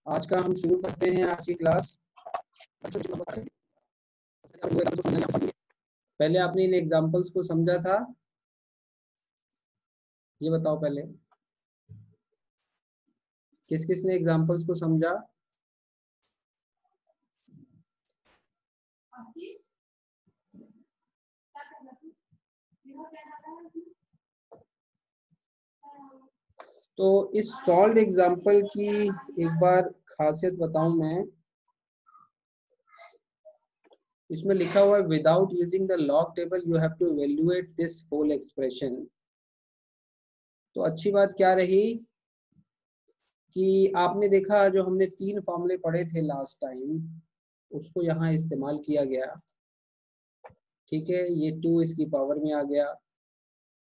आज का हम शुरू करते हैं आज की क्लास। पहले आपने इन एग्जांपल्स को समझा था, ये बताओ पहले किस किस ने एग्जांपल्स को समझा। तो इस सॉल्व एग्जांपल की एक बार खासियत बताऊं मैं। इसमें लिखा हुआ है without using the log table you have to evaluate this whole expression. तो अच्छी बात क्या रही कि आपने देखा जो हमने 3 फॉर्मूले पढ़े थे लास्ट टाइम, उसको यहाँ इस्तेमाल किया गया। ठीक है, ये 2 इसकी पावर में आ गया,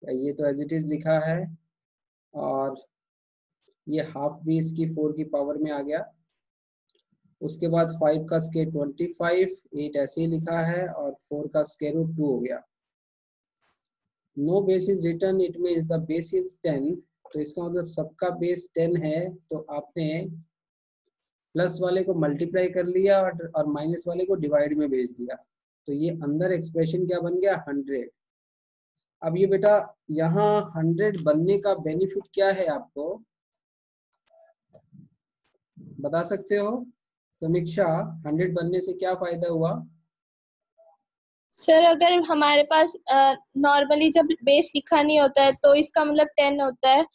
ये तो एज इट इज लिखा है, और ये हाफ भी इसकी 4 की पावर में आ गया। उसके बाद 5 का स्क्वायर 25, 8 ऐसे ही लिखा है, और 4 का स्क्वायर रूट 2 हो गया। No base is written, it means the base is 10। तो इसका मतलब सबका बेस 10 है, तो आपने प्लस वाले को मल्टीप्लाई कर लिया और माइनस वाले को डिवाइड में भेज दिया। तो ये अंदर एक्सप्रेशन क्या बन गया, 100। अब ये बेटा यहाँ 100 बनने का बेनिफिट क्या है आपको बता सकते हो समीक्षा? 100 बनने से क्या फायदा हुआ? सर अगर हमारे पास नॉर्मली जब बेस लिखा नहीं होता है तो इसका मतलब 10 होता है,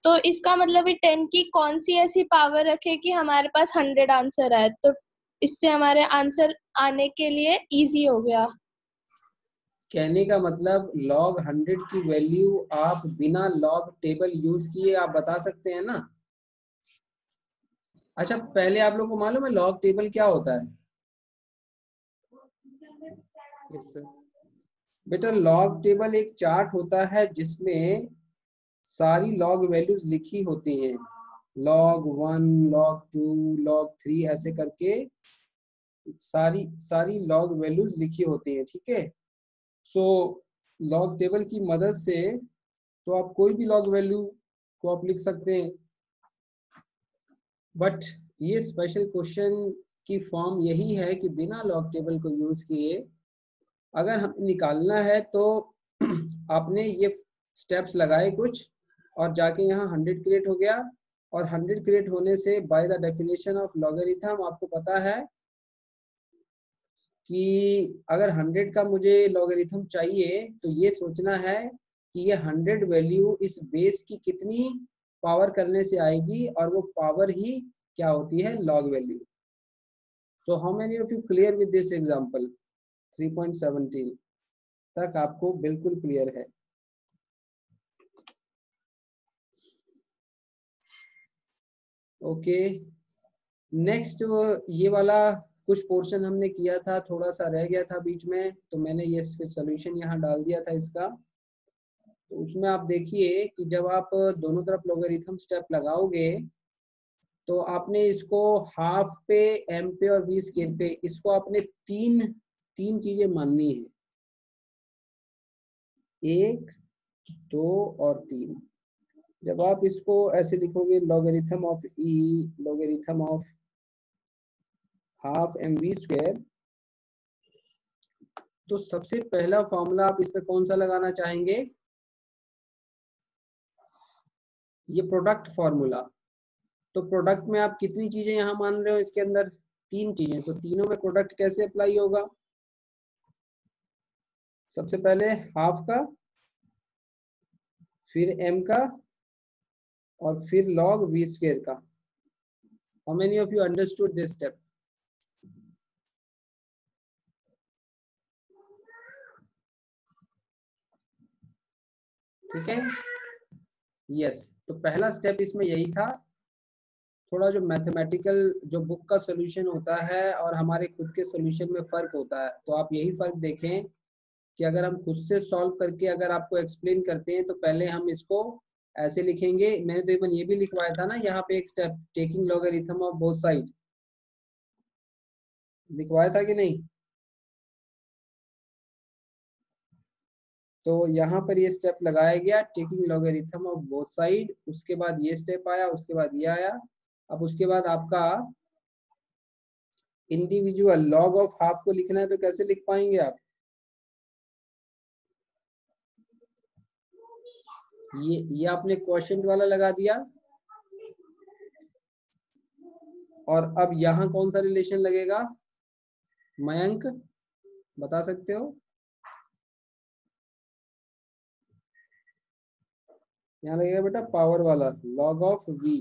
तो इसका मतलब 10 की कौन सी ऐसी पावर रखे कि हमारे पास 100 आंसर आए, तो इससे हमारे आंसर आने के लिए इजी हो गया। कहने का मतलब log 100 की वैल्यू आप बिना लॉग टेबल यूज किए आप बता सकते हैं ना। अच्छा, पहले आप लोग को मालूम है लॉग टेबल क्या होता है? yes, बेटा लॉग टेबल एक चार्ट होता है जिसमें सारी लॉग वैल्यूज लिखी होती हैं, log 1, log 2, log 3 ऐसे करके सारी लॉग वैल्यूज लिखी होती हैं। ठीक है, सो लॉग टेबल की मदद से तो आप कोई भी लॉग वैल्यू को आप लिख सकते हैं, बट ये स्पेशल क्वेश्चन की फॉर्म यही है कि बिना लॉग टेबल को यूज किए अगर हमें निकालना है तो आपने ये स्टेप्स लगाए कुछ, और जाके यहाँ 100 क्रिएट हो गया, और 100 क्रिएट होने से by the definition of logarithm आपको पता है कि अगर 100 का मुझे लॉगरिथम चाहिए तो ये सोचना है कि ये 100 वैल्यू इस बेस की कितनी पावर करने से आएगी, और वो पावर ही क्या होती है, log value. So how many of you clear with this example? 3.17 तक आपको बिल्कुल क्लियर है? ओके, नेक्स्ट ये वाला कुछ पोर्शन हमने किया था, थोड़ा सा रह गया था बीच में, तो मैंने ये सोल्यूशन यहाँ डाल दिया था इसका। तो उसमें आप देखिए कि जब आप दोनों तरफ लॉगरिथम स्टेप लगाओगे तो आपने इसको हाफ पे, एम पे और वी स्केयर पे, इसको आपने तीन चीजें माननी है, 1, 2 और 3। जब आप इसको ऐसे लिखोगे logarithm of e logarithm of half m v square, तो सबसे पहला फॉर्मूला आप इस पे कौन सा लगाना चाहेंगे? ये प्रोडक्ट फॉर्मूला। तो प्रोडक्ट में आप कितनी चीजें यहाँ मान रहे हो इसके अंदर? 3 चीजें। तो तीनों में प्रोडक्ट कैसे अप्लाई होगा? सबसे पहले हाफ का, फिर m का, और फिर log v स्क्वायर का। How many of you understood this step? ठीक है, यस। तो पहला स्टेप इसमें यही था। थोड़ा जो मैथमेटिकल जो बुक का सॉल्यूशन होता है और हमारे खुद के सॉल्यूशन में फर्क होता है, तो आप यही फर्क देखें कि अगर हम खुद से सॉल्व करके अगर आपको एक्सप्लेन करते हैं तो पहले हम इसको ऐसे लिखेंगे। मैंने तो इवन ये भी लिखवाया था ना यहाँ पे एक step, taking logarithm of both side, लिखवाया था कि नहीं? तो यहाँ पर ये स्टेप लगाया गया, taking logarithm of both side. उसके बाद ये स्टेप आया, उसके बाद ये आया, अब उसके बाद आपका इंडिविजुअल लॉग ऑफ हाफ को लिखना है तो कैसे लिख पाएंगे आप? ये आपने क्वोशिएंट वाला लगा दिया, और अब यहाँ कौन सा रिलेशन लगेगा मयंक, बता सकते हो? यहाँ लगेगा बेटा पावर वाला लॉग ऑफ v।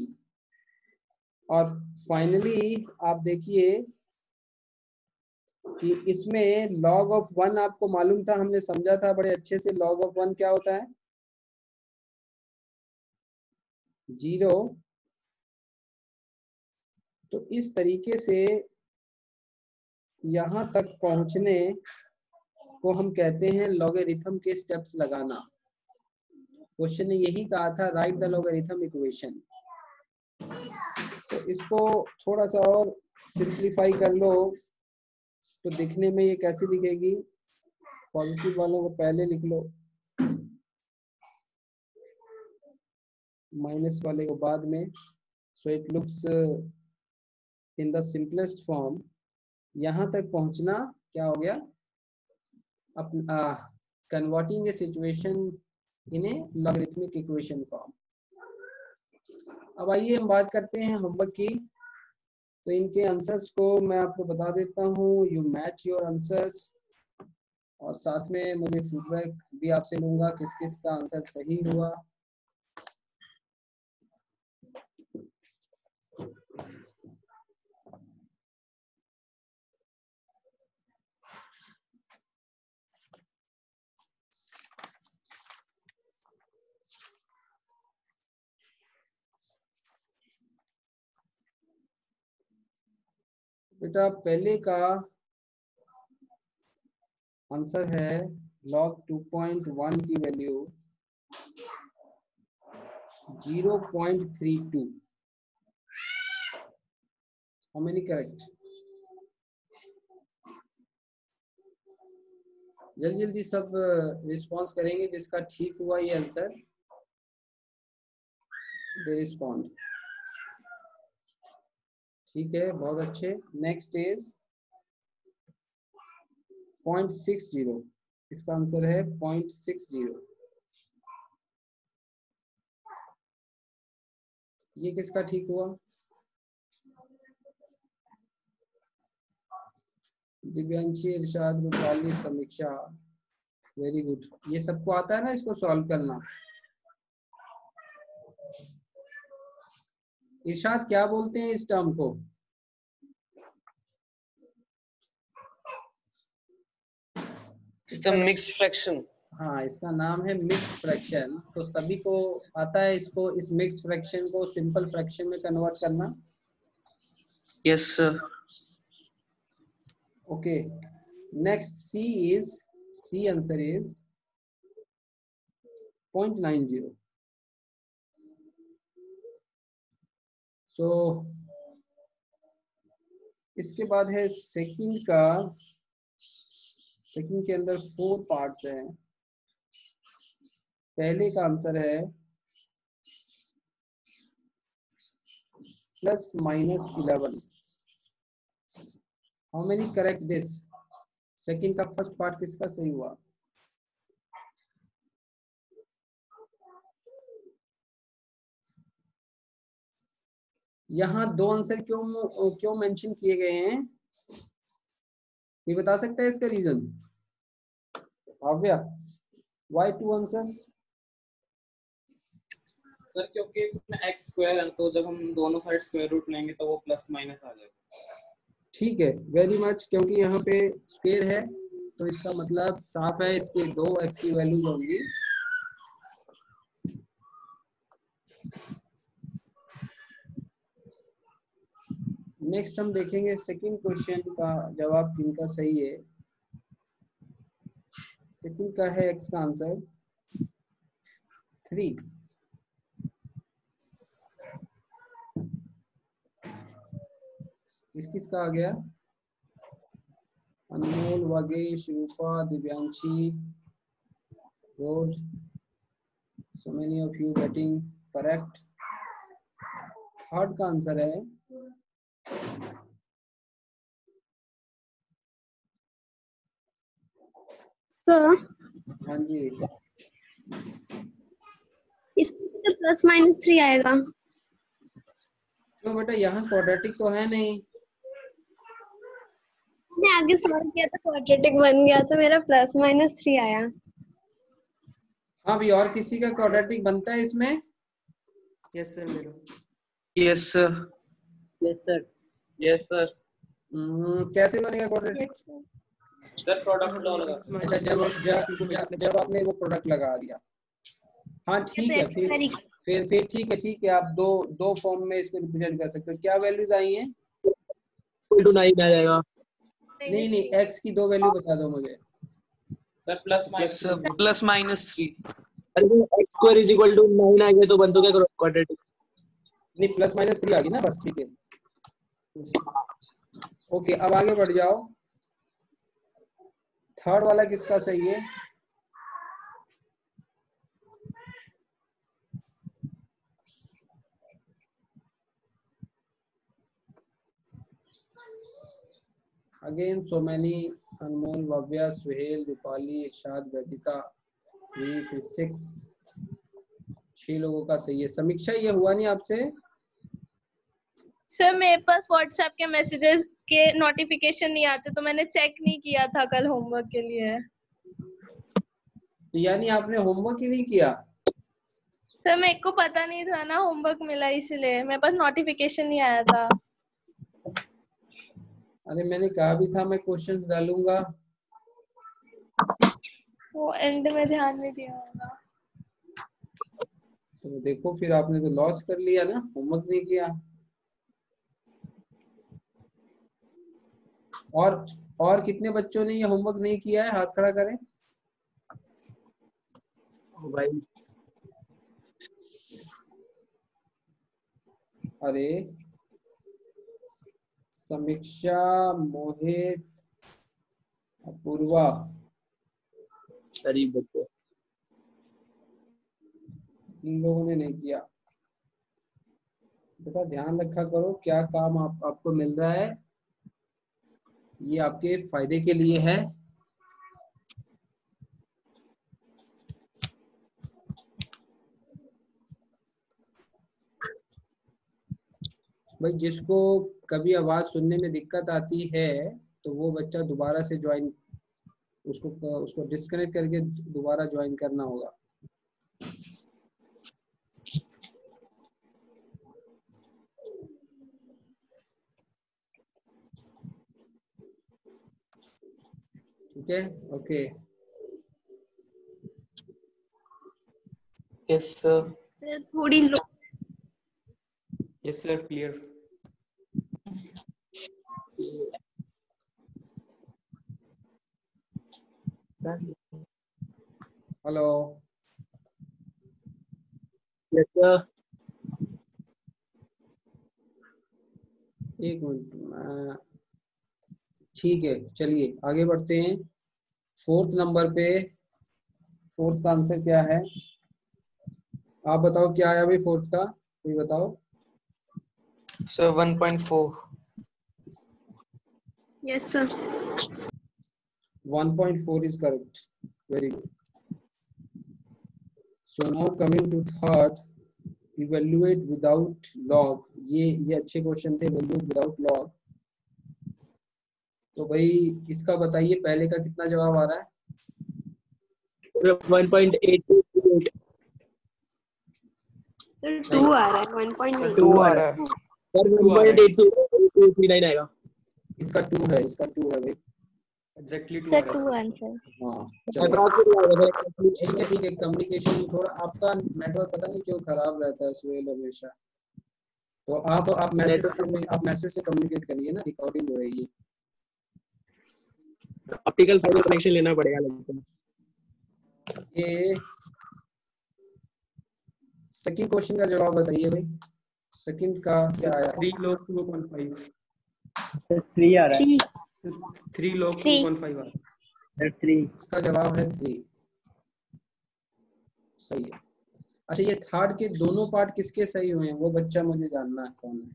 और फाइनली आप देखिए कि इसमें log ऑफ 1 आपको मालूम था, हमने समझा था बड़े अच्छे से। log ऑफ 1 क्या होता है? 0। तो इस तरीके से यहाँ तक पहुंचने को हम कहते हैं लॉगरिथम के स्टेप्स लगाना। क्वेश्चन ने यही कहा था, राइट द लॉगरिथम इक्वेशन। तो इसको थोड़ा सा और सिंप्लीफाई कर लो तो दिखने में ये कैसी दिखेगी? पॉजिटिव वालों को पहले लिख लो, माइनस वाले को बाद में। So it looks in the simplest form. यहाँ तक पहुंचना क्या हो गया? Converting A situation in A logarithmic equation form. अब आइए हम बात करते हैं होमवर्क की। तो इनके आंसर्स को मैं आपको बता देता हूँ, यू मैच योर आंसर्स, और साथ में मुझे फीडबैक भी आपसे लूंगा किस किस का आंसर सही हुआ। बेटा पहले का आंसर है log 2.1 की वैल्यू 0.32। How many correct? जल्दी जल्दी सब रिस्पॉन्स करेंगे, जिसका ठीक हुआ ये आंसर दे रिस्पॉन्ड। ठीक है, बहुत अच्छे। नेक्स्ट इज 0.60, इसका आंसर है 0.60। ये किसका ठीक हुआ? दिव्यांशी, इरशाद, रूपाली, समीक्षा, वेरी गुड। ये सबको आता है ना इसको सॉल्व करना? इरशाद क्या बोलते हैं इस टर्म को? Mixed fraction. हाँ, इसका नाम है मिक्स फ्रैक्शन। तो सभी को आता है इसको, इस मिक्स फ्रैक्शन को सिंपल फ्रैक्शन में कन्वर्ट करना? Yes sir. Okay, next C answer is 0.90। So इसके बाद है सेकंड का। सेकंड के अंदर 4 पार्ट्स हैं। पहले का आंसर है +-11। How many correct this? Second का फर्स्ट पार्ट किसका सही हुआ? यहाँ 2 आंसर क्यों मेंशन किए गए हैं? ये बता सकता है इसका reason? Kavya, why 2 answers? Sir क्योंकि इसमें x स्क्वायर है, तो जब हम दोनों साइड स्क्वायर रूट लेंगे तो वो प्लस माइनस आ जाएगा। ठीक है, वेरी मच। क्योंकि यहाँ पे स्क्वायर है तो इसका मतलब साफ है, इसके 2 x की वैल्यूज होंगी। नेक्स्ट हम देखेंगे सेकंड क्वेश्चन का जवाब किनका सही है। सेकंड का है x का आंसर 3। किस का आ गया? Anmol, Vagesh, Rupa, Divyanshi, good. So many of you getting correct. Third का आंसर है सर हाँ जी, इसमें प्लस माइनस 3 आएगा। क्यों बेटा, यहाँ क्वाड्रेटिक तो है नहीं। मैंने आगे सॉल्व किया था, क्वाड्रेटिक बन गया तो मेरा प्लस माइनस 3 आया। हाँ भी, और किसी का क्वाड्रेटिक बनता है इसमें? यस सर मेरा। Yes sir. Yes sir. Yes sir. कैसे बनेगा क्वाड्रेटिक? सर प्रोडक्ट लॉ लगा। अच्छा, जब आपने वो प्रोडक्ट लगा दिया। हाँ ठीक है, फिर ठीक है, आप दो फॉर्म में इसको रिप्रेजेंट कर सकते हो। क्या वैल्यूज आई हैं? 9 आ जाएगा। नहीं, x की दो वैल्यू बता दो मुझे। Sir plus minus -3। अरे x² = 9 आ गया तो बन तो क्या करो क्वाड्रेटिक। नहीं, +-3 आ गई ना, बस ठीक है। ओके, अब आगे बढ़ जाओ। थर्ड वाला किसका सही है? अगेन सो मैनी, अनमोल, भव्या, सुहेल, रूपाली, इरशाद, वेदिता, 3 फिर 6, 6 लोगों का सही है। समीक्षा, ये हुआ नहीं आपसे? सर मेरे पास व्हाट्सएप के मैसेजेस के नोटिफिकेशन नहीं आते, तो मैंने चेक नहीं किया था कल होमवर्क के लिए। तो यानी आपने होमवर्क ही नहीं किया? सर मेरे को पता नहीं था ना होमवर्क मिला, इसलिए मेरे पास नोटिफिकेशन नहीं आया था। अरे मैंने कहा भी था मैं क्वेश्चंस डालूंगा। वो एंड में ध्यान नहीं दिया होगा। तो देखो, फिर आपने तो लॉस कर लिया ना, होमवर्क नहीं किया। और कितने बच्चों ने ये होमवर्क नहीं किया है? हाथ खड़ा करें। भाई अरे समीक्षा, मोहित, अपूर्वा, शरीफ बच्चे, इन लोगों ने नहीं किया। बेटा ध्यान रखा करो, क्या काम आपको मिल रहा है, ये आपके फायदे के लिए है। भाई जिसको कभी आवाज सुनने में दिक्कत आती है तो वो बच्चा दोबारा से ज्वाइन, उसको डिस्कनेक्ट करके दोबारा ज्वाइन करना होगा। ठीक है, ओके। Yes sir. थोड़ी low. Yes sir, clear. Hello, yes sir. एक मिनट, ठीक है, चलिए आगे बढ़ते हैं। फोर्थ नंबर पे, फोर्थ का आंसर क्या है? आप बताओ क्या आया भाई फोर्थ का, कोई बताओ। Sir 1.4। Yes sir. 1.4 is correct. Very good. So now coming to third, evaluate without log. ये अच्छे क्वेश्चन थे, evaluate without log। तो भाई इसका बताइए, पहले का कितना जवाब आ रहा है? 1.828। सर 2 आ रहा है, 1.9। 2 आ रहा है सर, 1.8239 आएगा। इसका 2 है, इसका 2 है भाई। एग्जैक्टली 2 आ सर रहा 2 है। आंसर। हाँ चलो ठीक है, कम्युनिकेशन थोड़ा आपका नेटवर्क पता नहीं क्यों खराब रहता है सुहेल हमेशा। तो आप मैसेज से कम्युनिकेट करिए ना, रिकॉर्डिंग हो रही है। ऑप्टिकल फाइबर कनेक्शन लेना पड़ेगा लगता है। ये सेकंड क्वेश्चन का जवाब बताइए भाई। सेकंड का क्या आया? 3 log 2.5। 3 आ रहा है। 3 log 2.5 आ रहा है। 3। इसका जवाब है 3, सही है। अच्छा, ये थर्ड के दोनों पार्ट किसके सही हुए हैं वो बच्चा मुझे जानना है, कौन है?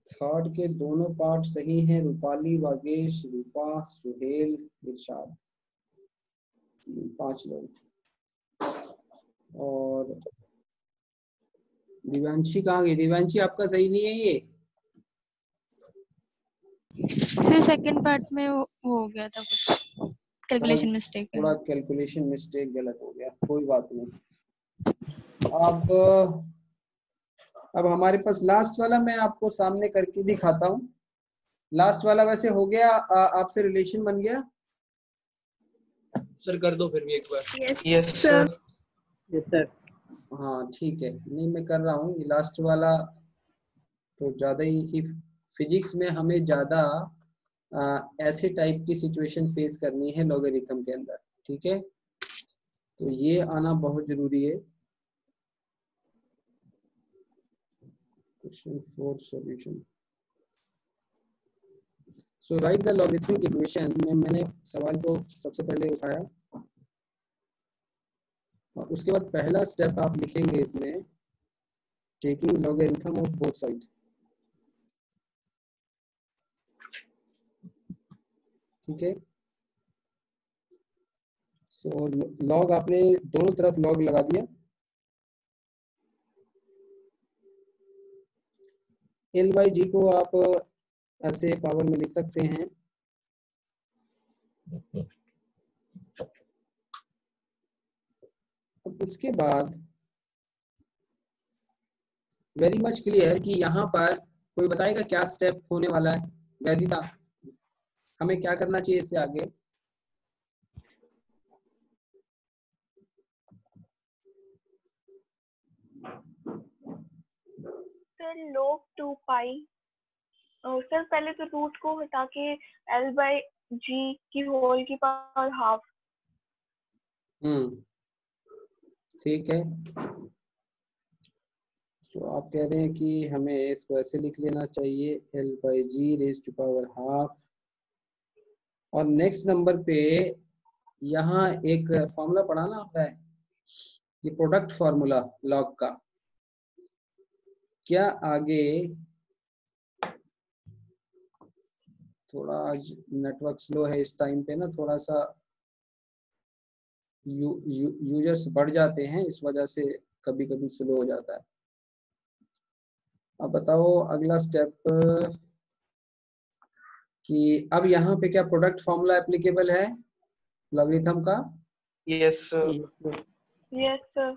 थर्ड के दोनों पार्ट सही हैं, रूपाली, वागेश, रूपा, सुहेल, इरशाद, 5 लोग। और दिव्यांशी कहाँ गई? दिव्यांशी आपका सही नहीं है ये। सर सेकंड पार्ट में वो हो गया था कुछ कैलकुलेशन मिस्टेक है। थोड़ा कैलकुलेशन मिस्टेक गलत हो गया, कोई बात नहीं। अब हमारे पास लास्ट वाला मैं आपको सामने करके दिखाता हूँ। लास्ट वाला वैसे हो गया, आपसे रिलेशन बन गया सर? कर दो फिर भी एक बार। Yes sir. Yes sir. हाँ ठीक है, नहीं मैं कर रहा हूँ। लास्ट वाला तो ज़्यादा ही फिजिक्स में हमें ज़्यादा ऐसे टाइप की सिचुएशन फेस करनी है लॉगरिथम के अंदर, ठीक है? तो ये आना बहुत जरूरी है। Question 4 solution. So right the logarithmic equation में मैंने सवाल को सबसे पहले उठाया और उसके बाद पहला स्टेप आप लिखेंगे इसमें, taking logarithm of both side. ठीक है, सो लॉग आपने दोनों तरफ लॉग लगा दिया। एल बाई जी को आप ऐसे पावर में लिख सकते हैं। अब उसके बाद वेरी मच क्लियर कि यहाँ पर कोई बताएगा क्या स्टेप होने वाला है? वैदिता, हमें क्या करना चाहिए इससे आगे? सर log 2 पाई, सर पहले तो रूट को हटा के L बाई जी की होल की पावर हाफ। ठीक है, सो आप कह रहे हैं कि हमें इसको ऐसे लिख लेना चाहिए, L by G raise to power half. और नेक्स्ट नंबर पे यहाँ एक फॉर्मूला पढ़ाना होता है, ये प्रोडक्ट फॉर्मूला लॉग का। क्या आगे थोड़ा आज नेटवर्क स्लो है इस टाइम पे ना, थोड़ा सा यूजर्स बढ़ जाते हैं, इस वजह से कभी कभी स्लो हो जाता है। अब बताओ अगला स्टेप कि अब यहाँ पे क्या प्रोडक्ट फॉर्मूला एप्लीकेबल है लॉगरिथम का? Yes sir. Yes sir.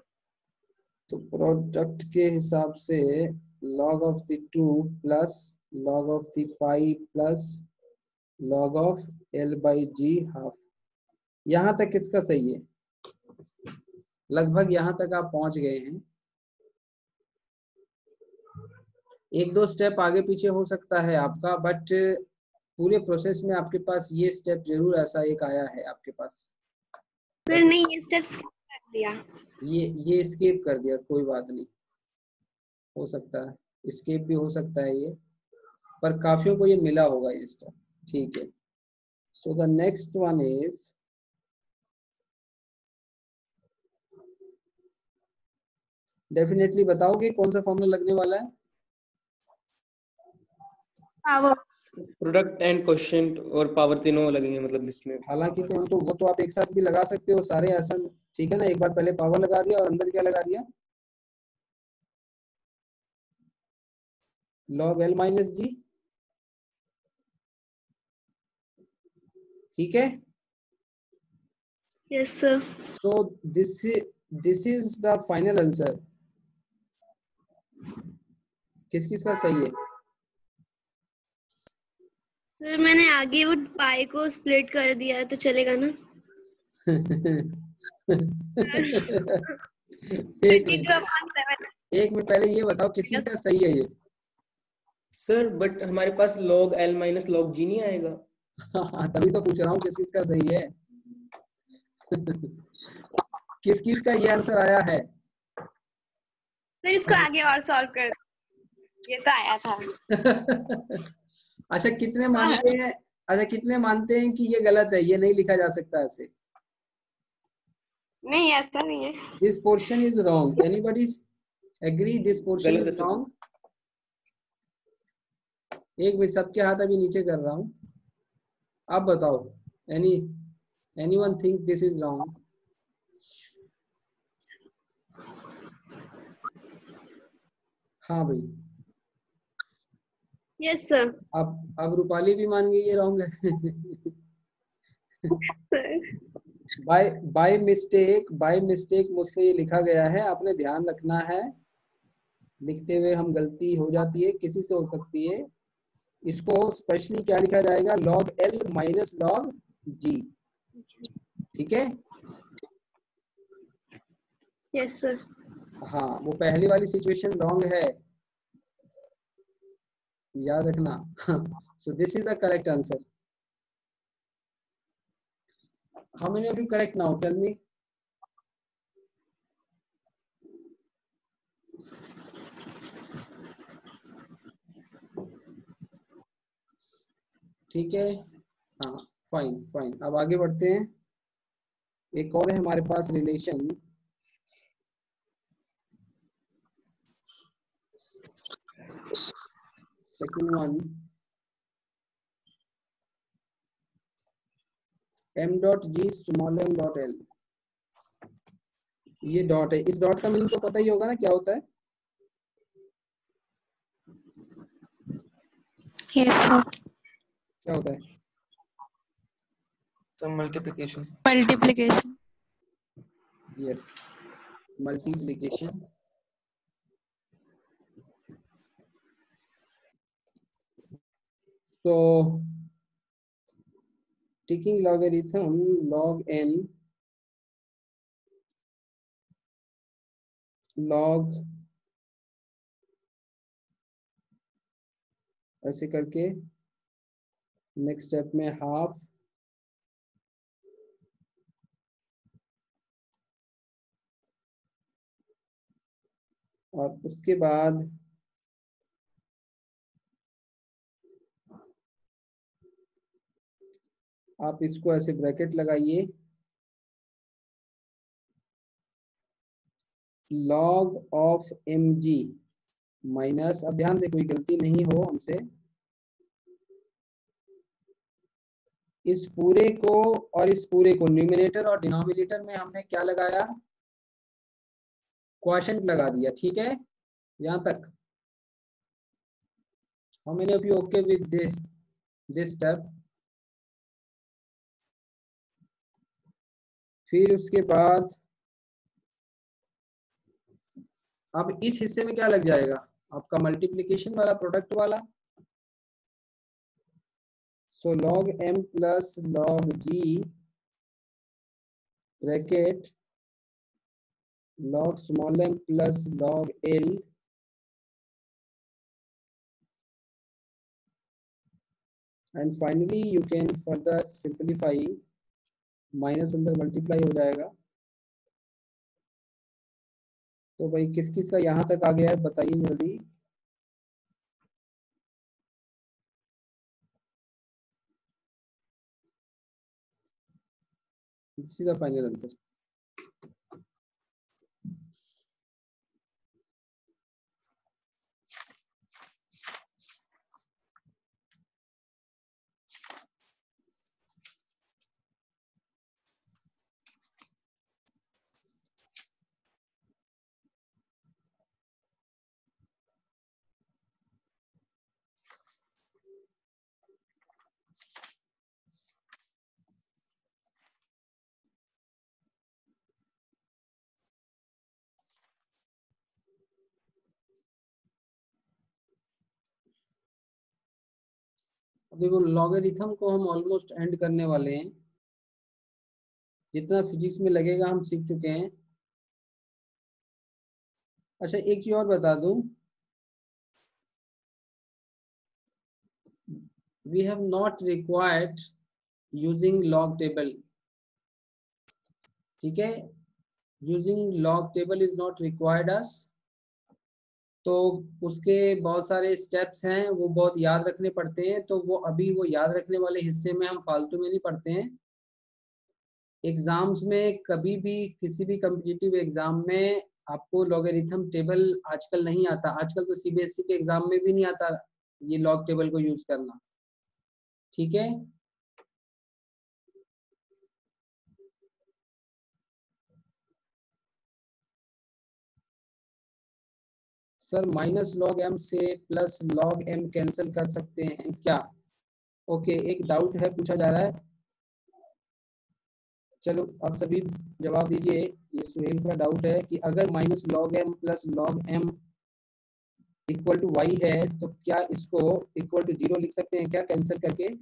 तो प्रोडक्ट के हिसाब से log of the 2 plus log of the pi plus log of L by G half. यहाँ तक किसका सही है? लगभग यहाँ तक आप पहुंच गए हैं। एक दो स्टेप आगे पीछे हो सकता है आपका, बट पूरे प्रोसेस में आपके पास ये स्टेप जरूर ऐसा एक आया है आपके पास। सर नहीं, ये स्टेप स्किप कर दिया। ये स्किप कर दिया, कोई बात नहीं, हो सकता है स्किप भी हो सकता है ये, पर काफियों को ये मिला होगा ये स्टेप। ठीक है, so the next one is definitely बताओगे कौन सा फॉर्मूला लगने वाला है? पावर। प्रोडक्ट एंड क्वोशिएंट और पावर तीनों लगेंगे मतलब इसमें। हालांकि तो वो तो आप एक साथ भी लगा सकते हो सारे आसन, ठीक है ना? एक बार पहले पावर लगा दिया और अंदर क्या लगा दिया? log L माइनस जी। ठीक है, yes sir. So this is the final answer. किस किस का सही है? सर मैंने आगे वो पाई को स्प्लिट कर दिया तो चलेगा ना? एक मिनट पहले ये बताओ किस किस का सही है ये? सर बट हमारे पास log L minus log G नहीं आएगा। तभी तो पूछ रहा हूँ किस किस का सही है। किस किस का ये आंसर आया है? सर इसको आगे और सॉल्व कर, ये तो आया था। अच्छा, कितने मानते हैं अच्छा, कितने मानते हैं कि ये गलत है, ये नहीं लिखा जा सकता ऐसे? नहीं ऐसा नहीं है। This portion is wrong, anybody agree this portion गलत है इज सर। रॉन्ग? एक मिनट, सबके हाथ अभी नीचे कर रहा हूँ, आप बताओ, anyone think this is wrong? हाँ भाई, यस सर। अब रूपाली भी मान गई ये रॉन्ग है। बाय मिस्टेक मुझसे ये लिखा गया है, आपने ध्यान रखना है, लिखते हुए हम गलती हो जाती है, किसी से हो सकती है। इसको स्पेशली क्या लिखा जाएगा, log L minus log G, ठीक है? Yes sir. हाँ, वो पहली वाली सिचुएशन रॉन्ग है, याद रखना। So this is the correct answer. How many of you correct now, tell me? ठीक है, हाँ, फाइन फाइन। अब आगे बढ़ते हैं, एक और है हमारे पास relation, second one, m dot G small m dot l। ये डॉट है, इस डॉट का मीनिंग तो पता ही होगा ना क्या होता है? Yes sir. क्या होता है? Sir multiplication. Multiplication. Yes, multiplication. So taking logarithm log n log ऐसे करके, नेक्स्ट स्टेप में हाफ, और उसके बाद आप इसको ऐसे ब्रैकेट लगाइए, log ऑफ mg माइनस, अब ध्यान से कोई गलती नहीं हो हमसे, इस पूरे को और इस पूरे को, न्यूमरेटर और डिनोमिनेटर में हमने क्या लगाया, क्वोशंट लगा दिया, ठीक है? यहां तक how many of you okay with this step? फिर उसके बाद अब इस हिस्से में क्या लग जाएगा आपका, मल्टीप्लिकेशन वाला, प्रोडक्ट वाला। सो log m plus log g bracket log small m plus log l and finally you can further simplify, minus अंदर मल्टीप्लाई हो जाएगा। तो भाई किस किस का यहाँ तक आ गया है बताइए जल्दी। This is the final answer. देखो, लॉगरिथम को हम ऑलमोस्ट एंड करने वाले हैं, जितना फिजिक्स में लगेगा हम सीख चुके हैं। अच्छा, एक चीज और बता दूं, we have not required using log table, ठीक है? using log table is not required us, तो उसके बहुत सारे स्टेप्स हैं, वो बहुत याद रखने पड़ते हैं, तो वो अभी वो याद रखने वाले हिस्से में हम फालतू में नहीं पढ़ते हैं। एग्जाम्स में कभी भी किसी भी कम्पिटिटिव एग्जाम में आपको लॉगरिथम टेबल आजकल नहीं आता, आजकल तो सीबीएसई के एग्जाम में भी नहीं आता ये लॉग टेबल को यूज करना, ठीक है। सर माइनस लॉग एम से प्लस लॉग एम कैंसिल कर सकते हैं क्या? ओके, एक डाउट है, पूछा जा रहा है, चलो अब सभी जवाब दीजिए। ये सुहेल का डाउट है कि अगर minus log m plus log m equal to y है तो क्या इसको इक्वल टू 0 लिख सकते हैं क्या कैंसिल करके?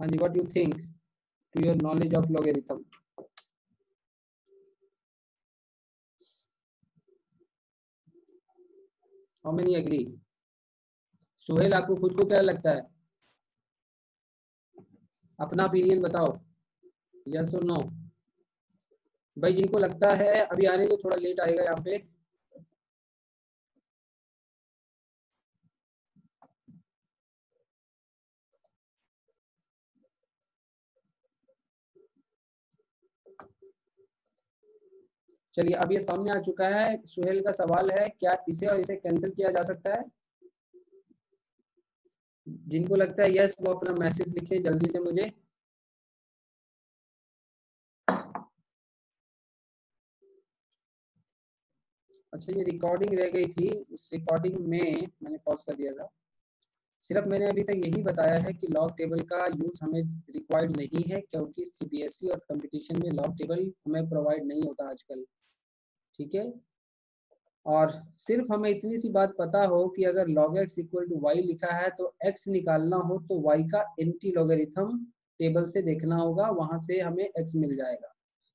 हाँ जी, what you think to your knowledge of logarithm? How many agree? Suhail, आपको खुद को क्या लगता है? अपना ओपिनियन बताओ, यस और नो। भाई जिनको लगता है अभी आने को थोड़ा लेट आएगा यहाँ पे। चलिए, अब ये सामने आ चुका है। सुहेल का सवाल है क्या इसे और इसे कैंसिल किया जा सकता है? जिनको लगता है यस वो अपना मैसेज लिखे जल्दी से मुझे। अच्छा, ये रिकॉर्डिंग रह गई थी, उस रिकॉर्डिंग में मैंने पॉज कर दिया था। सिर्फ मैंने अभी तक यही बताया है कि लॉग टेबल का यूज हमें रिक्वायर्ड नहीं है, क्योंकि सीबीएसई और कंपटीशन में लॉग टेबल हमें प्रोवाइड नहीं होता आजकल, ठीक है। और सिर्फ हमें इतनी सी बात पता हो कि अगर log x equal to y लिखा है तो x निकालना हो तो y का एंटी लॉगरिथम टेबल से देखना होगा, वहां से हमें x मिल जाएगा।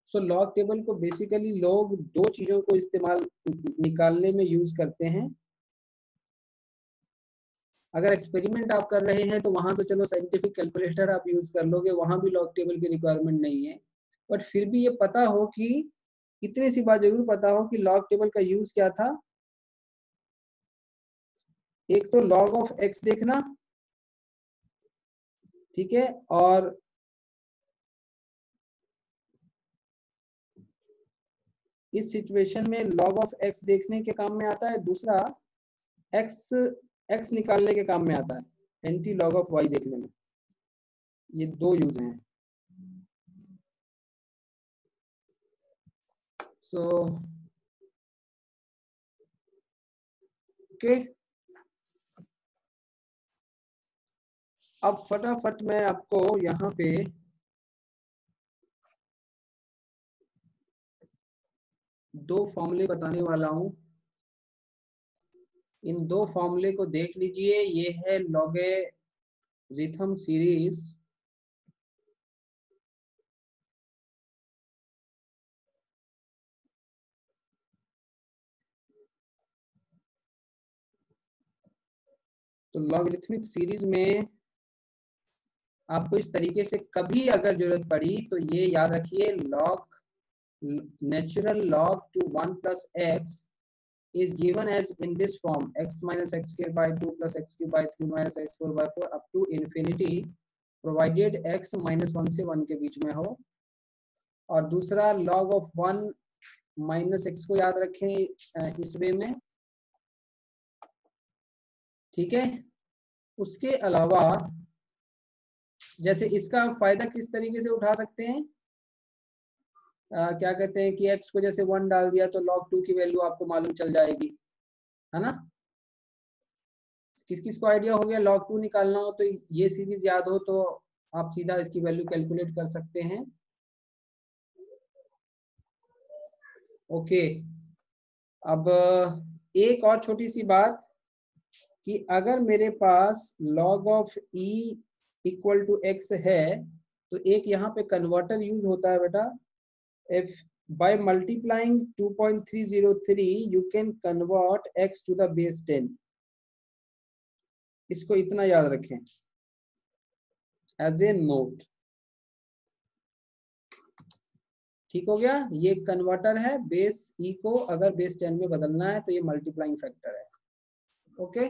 सो लॉग टेबल को बेसिकली लोग दो चीजों को इस्तेमाल निकालने में यूज करते हैं। अगर एक्सपेरिमेंट आप कर रहे हैं तो वहां तो चलो साइंटिफिक कैलकुलेटर आप यूज कर लोगे, वहां भी लॉग टेबल की रिक्वायरमेंट नहीं है। बट फिर भी ये पता हो कि, इतनी सी बात जरूर पता हो कि लॉग टेबल का यूज क्या था। एक तो log ऑफ x देखना, ठीक है, और इस सिचुएशन में log ऑफ x देखने के काम में आता है, दूसरा x निकालने के काम में आता है, एंटी log ऑफ y देखने में। ये दो यूज हैं। सो ओके, अब फटाफट मैं आपको यहाँ पे दो फॉर्मूले बताने वाला हूं। इन दो फॉर्मूले को देख लीजिए। ये है लॉगरिथम सीरीज, तो लॉगरिथमिक सीरीज में आपको इस तरीके से कभी अगर जरूरत पड़ी तो ये याद रखिए, log natural log to 1 plus x is given as in this form, x minus x square by 2 plus x cube by 3 minus x4 by 4 up to infinity, provided x minus 1 से 1 के बीच में हो। और दूसरा log of 1 minus x को याद रखें इस वे में, ठीक है। उसके अलावा जैसे इसका फायदा किस तरीके से उठा सकते हैं, क्या कहते हैं कि x को जैसे 1 डाल दिया तो log 2 की वैल्यू आपको मालूम चल जाएगी, है ना। किस किस को आइडिया हो गया, log 2 निकालना हो तो ये सीरीज याद हो तो आप सीधा इसकी वैल्यू कैलकुलेट कर सकते हैं। ओके, अब एक और छोटी सी बात कि अगर मेरे पास log of e equal to x है तो एक यहाँ पे कन्वर्टर यूज होता है बेटा। If by multiplying 2.303 you can convert x to the base 10, इसको इतना याद रखें एज ए नोट, ठीक हो गया। ये कन्वर्टर है, बेस ई को अगर बेस 10 में बदलना है तो ये मल्टीप्लाइंग फैक्टर है। ओके